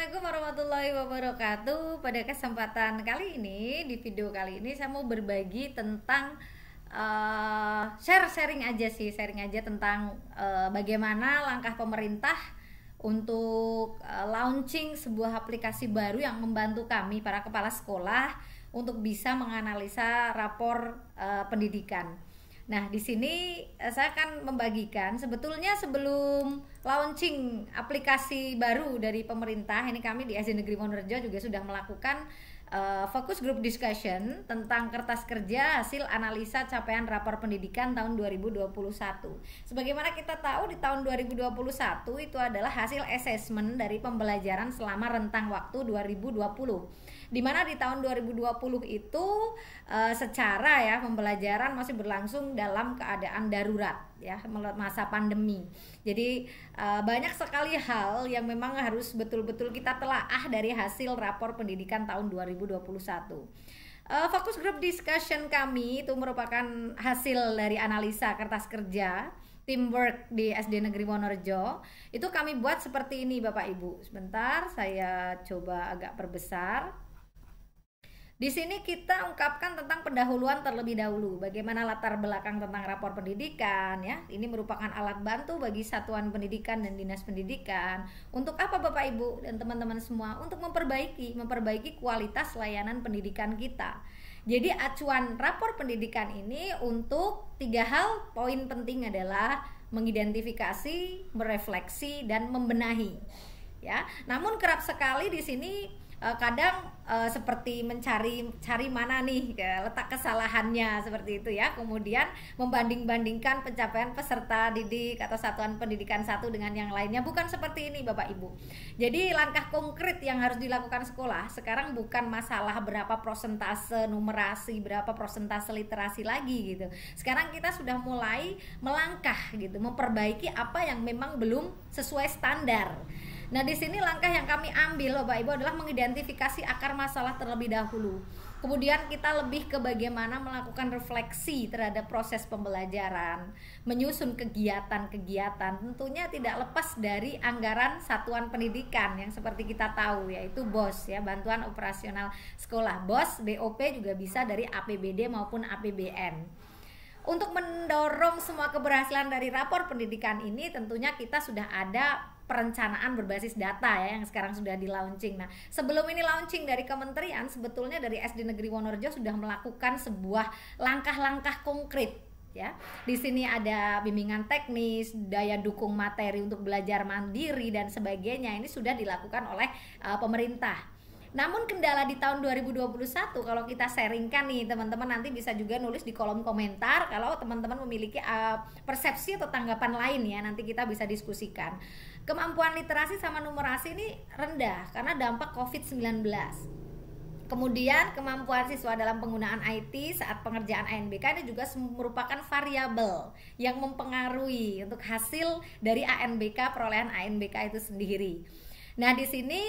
Assalamualaikum warahmatullahi wabarakatuh. Pada kesempatan kali ini, di video kali ini saya mau berbagi tentang sharing aja tentang bagaimana langkah pemerintah untuk launching sebuah aplikasi baru yang membantu kami para kepala sekolah untuk bisa menganalisa rapor pendidikan. Nah, di sini saya akan membagikan sebetulnya sebelum launching aplikasi baru dari pemerintah, ini kami di SD Negeri Wonorejo juga sudah melakukan focus group discussion tentang kertas kerja hasil analisa capaian rapor pendidikan tahun 2021. Sebagaimana kita tahu di tahun 2021 itu adalah hasil assessment dari pembelajaran selama rentang waktu 2020. Dimana di tahun 2020 itu secara ya pembelajaran masih berlangsung dalam keadaan darurat ya, masa pandemi. Jadi banyak sekali hal yang memang harus betul-betul kita telaah dari hasil rapor pendidikan tahun 2021. Fokus group discussion kami itu merupakan hasil dari analisa kertas kerja teamwork di SD Negeri Wonorejo. Itu kami buat seperti ini Bapak Ibu. Sebentar saya coba agak perbesar. Di sini kita ungkapkan tentang pendahuluan terlebih dahulu, bagaimana latar belakang tentang rapor pendidikan ya. Ini merupakan alat bantu bagi satuan pendidikan dan dinas pendidikan. Untuk apa Bapak Ibu dan teman-teman semua? Untuk memperbaiki kualitas layanan pendidikan kita. Jadi acuan rapor pendidikan ini untuk 3 hal poin penting adalah mengidentifikasi, merefleksi dan membenahi. Ya, namun kerap sekali di sini kadang seperti mencari mana nih letak kesalahannya seperti itu ya, kemudian membanding-bandingkan pencapaian peserta didik atau satuan pendidikan satu dengan yang lainnya. Bukan seperti ini Bapak Ibu. Jadi langkah konkret yang harus dilakukan sekolah sekarang bukan masalah berapa prosentase numerasi, berapa prosentase literasi lagi gitu. Sekarang kita sudah mulai melangkah gitu, memperbaiki apa yang memang belum sesuai standar. Nah, di sini langkah yang kami ambil Bapak Ibu adalah mengidentifikasi akar masalah terlebih dahulu. Kemudian kita lebih ke bagaimana melakukan refleksi terhadap proses pembelajaran, menyusun kegiatan-kegiatan, tentunya tidak lepas dari anggaran satuan pendidikan yang seperti kita tahu yaitu BOS ya, bantuan operasional sekolah. BOS, BOP juga bisa dari APBD maupun APBN. Untuk mendorong semua keberhasilan dari rapor pendidikan ini tentunya kita sudah ada perencanaan berbasis data ya yang sekarang sudah di launching. Nah, sebelum ini launching dari kementerian, sebetulnya dari SD Negeri Wonorejo sudah melakukan sebuah langkah-langkah konkret ya. Di sini ada bimbingan teknis, daya dukung materi untuk belajar mandiri dan sebagainya. Ini sudah dilakukan oleh pemerintah. Namun kendala di tahun 2021 kalau kita sharingkan nih teman-teman, nanti bisa juga nulis di kolom komentar kalau teman-teman memiliki persepsi atau tanggapan lain ya, nanti kita bisa diskusikan. Kemampuan literasi sama numerasi ini rendah karena dampak COVID-19. Kemudian kemampuan siswa dalam penggunaan IT saat pengerjaan ANBK ini juga merupakan variabel yang mempengaruhi untuk hasil dari ANBK, perolehan ANBK itu sendiri. Nah, di sini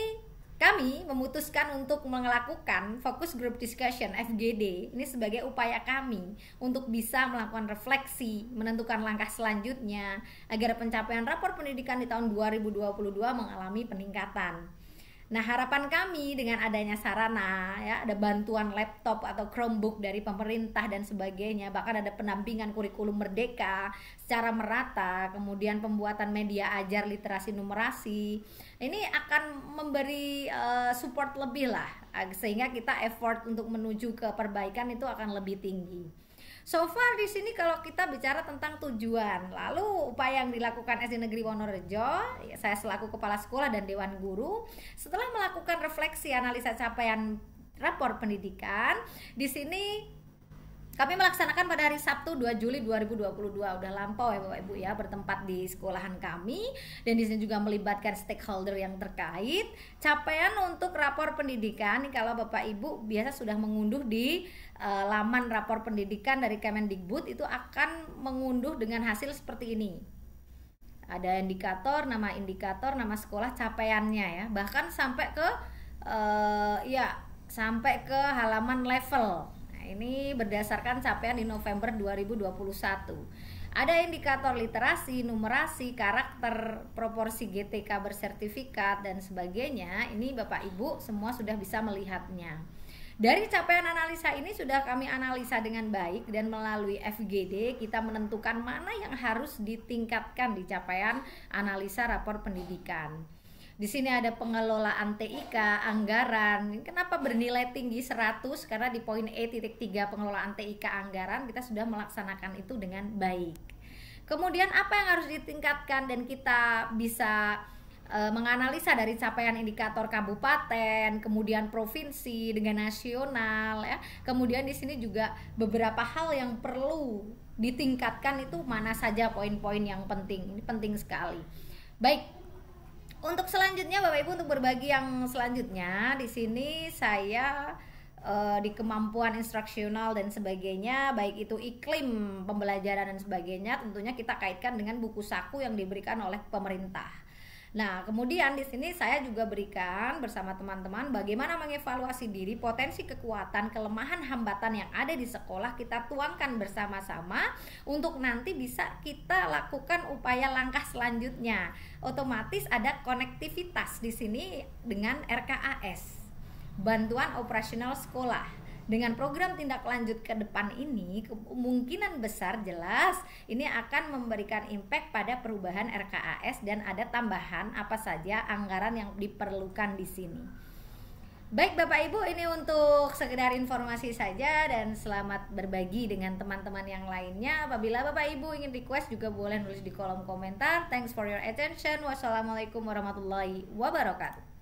kami memutuskan untuk melakukan focus group discussion FGD ini sebagai upaya kami untuk bisa melakukan refleksi, menentukan langkah selanjutnya agar pencapaian rapor pendidikan di tahun 2022 mengalami peningkatan. Nah, harapan kami dengan adanya sarana ya, ada bantuan laptop atau Chromebook dari pemerintah dan sebagainya, bahkan ada pendampingan kurikulum merdeka secara merata, kemudian pembuatan media ajar literasi numerasi. Ini akan memberi support lebih lah sehingga kita effort untuk menuju ke perbaikan itu akan lebih tinggi. So far di sini kalau kita bicara tentang tujuan, lalu upaya yang dilakukan SD Negeri Wonorejo, ya, saya selaku kepala sekolah dan dewan guru, setelah melakukan refleksi analisa capaian rapor pendidikan, di sini kami melaksanakan pada hari Sabtu 2 Juli 2022. Udah lampau ya Bapak Ibu ya, bertempat di sekolahan kami dan di sini juga melibatkan stakeholder yang terkait. Capaian untuk rapor pendidikan, nih kalau Bapak Ibu biasa sudah mengunduh di laman rapor pendidikan dari Kemendikbud, itu akan mengunduh dengan hasil seperti ini. Ada indikator, nama sekolah, capaiannya ya. Bahkan sampai ke sampai ke halaman level. Ini berdasarkan capaian di November 2021. Ada indikator literasi, numerasi, karakter, proporsi GTK bersertifikat dan sebagainya. Ini Bapak Ibu semua sudah bisa melihatnya. Dari capaian analisa ini sudah kami analisa dengan baik, dan melalui FGD kita menentukan mana yang harus ditingkatkan di capaian analisa rapor pendidikan. Di sini ada pengelolaan TIK, anggaran. Kenapa bernilai tinggi 100? Karena di poin E.3 pengelolaan TIK anggaran kita sudah melaksanakan itu dengan baik. Kemudian apa yang harus ditingkatkan, dan kita bisa menganalisa dari capaian indikator kabupaten, kemudian provinsi dengan nasional ya. Kemudian di sini juga beberapa hal yang perlu ditingkatkan, itu mana saja poin-poin yang penting. Ini penting sekali. Baik. Untuk selanjutnya Bapak Ibu, untuk berbagi yang selanjutnya di sini saya di kemampuan instruksional dan sebagainya, baik itu iklim pembelajaran dan sebagainya, tentunya kita kaitkan dengan buku saku yang diberikan oleh pemerintah. Nah, kemudian di sini saya juga berikan bersama teman-teman bagaimana mengevaluasi diri, potensi, kekuatan, kelemahan, hambatan yang ada di sekolah kita tuangkan bersama-sama untuk nanti bisa kita lakukan upaya langkah selanjutnya. Otomatis ada konektivitas di sini dengan RKAS, bantuan operasional sekolah. Dengan program tindak lanjut ke depan ini, kemungkinan besar jelas ini akan memberikan impact pada perubahan RKAS, dan ada tambahan apa saja anggaran yang diperlukan di sini. Baik Bapak Ibu, ini untuk sekedar informasi saja, dan selamat berbagi dengan teman-teman yang lainnya. Apabila Bapak Ibu ingin request juga boleh nulis di kolom komentar. Thanks for your attention. Wassalamualaikum warahmatullahi wabarakatuh.